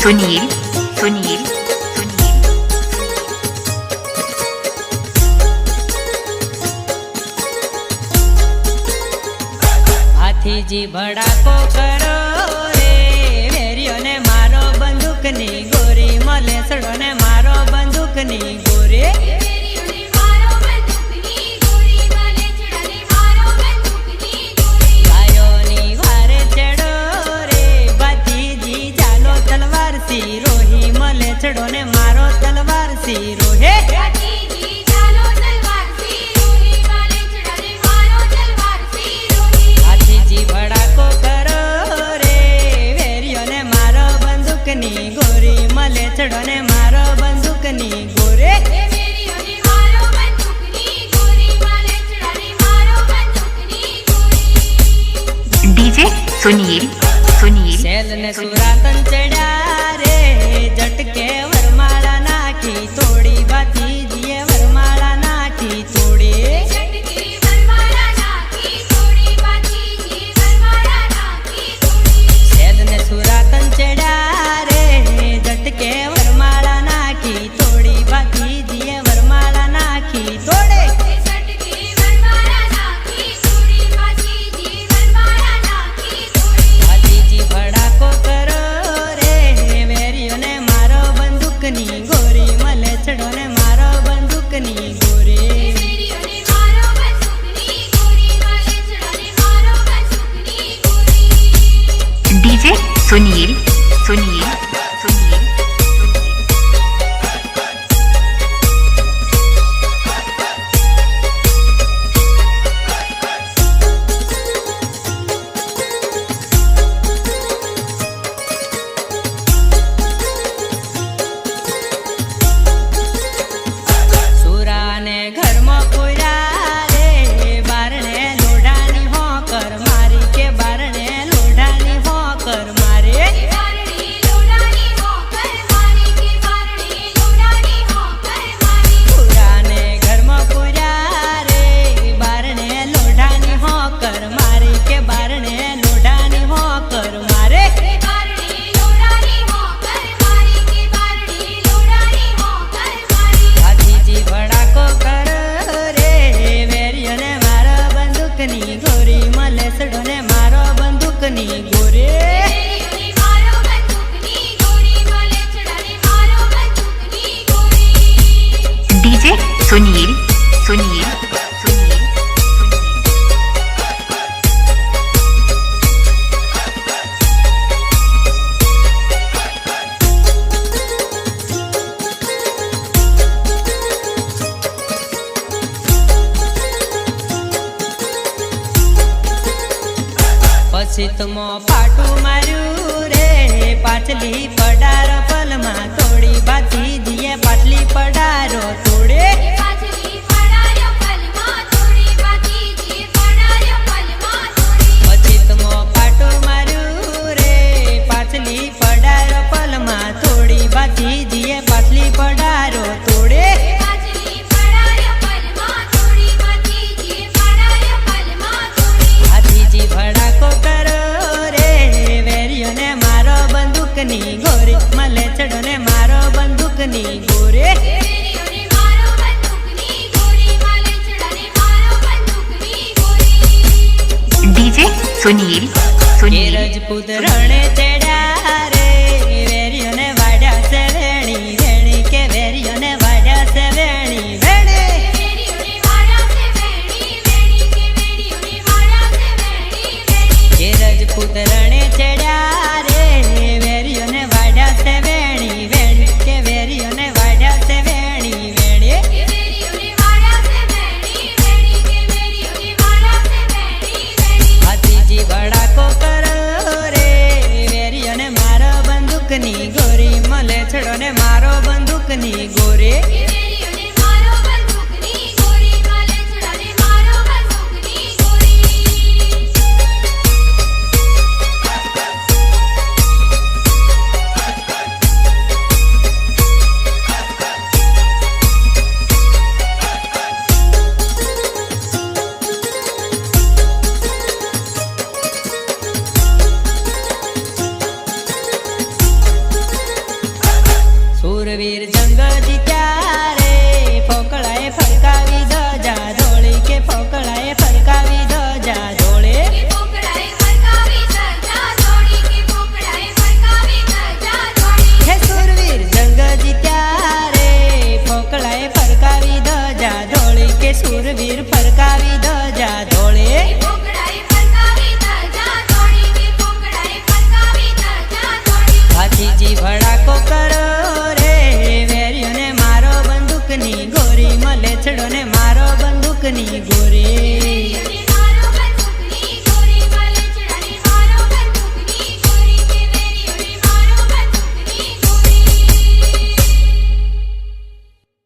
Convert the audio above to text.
सुनील सुनील हाथी जी भड़ाको करो रे वेरियो ने मारो बंदूक नी गोरी मले सड़ो ने मारो बंदूक नी गोरी रोही मले चढ़ो ने मारो तलवार सी रोहे हाथी जी भड़ाको करो रे वेरियो ने मारो बंदूक नी गोरी मले चढ़ो ने मारो बंदूक नी गोरे डीजे सुनील सुनील शैल ने सुरातन चढ़ा रे झटके वरमाला नाखी तोड़ी बाती जिए वरमाला नाखी तोड़ी शैल ने सुरातन चढ़ा रे झटके वरमाला नाखी तोड़ी बाती जिए वरमाला नाखी तोड़े गोरी मले चढ़ो ने मारो बंदूक नी गोरी डीजे सुनील सुनील सुनील डीजे सुनील सुनील सुनील पछी तुमो पाटू मारू रे पाटली पडारो पलमा तोड़ी बाती दिए पाटली पडारो तोड़े पछी तुमो पाटू मारू रे पाटली पडारो पलमा तोड़ी बाती दिए पाटली पडारो तोड़े हाथी जी भड़ाको करो रे वेरियो ने मारो बंदूक नी गोरी मले चढ़ो ने मारो बंदूक नी गोरे डीजे सुनील सुनील रजपूत रणे चढ़ा रे वेरियो ने वाड्या से वेणी वेणी के वेरियो ने वाड्या से वेणी वेणी ये रजपूत रणे चढ़ा रे वेरियो ने वाड्या से वेणी वेणी के वेरियो ने वाड्या से वेणी वेणी हाथी जी भड़ाको करो रे વીર જંગજી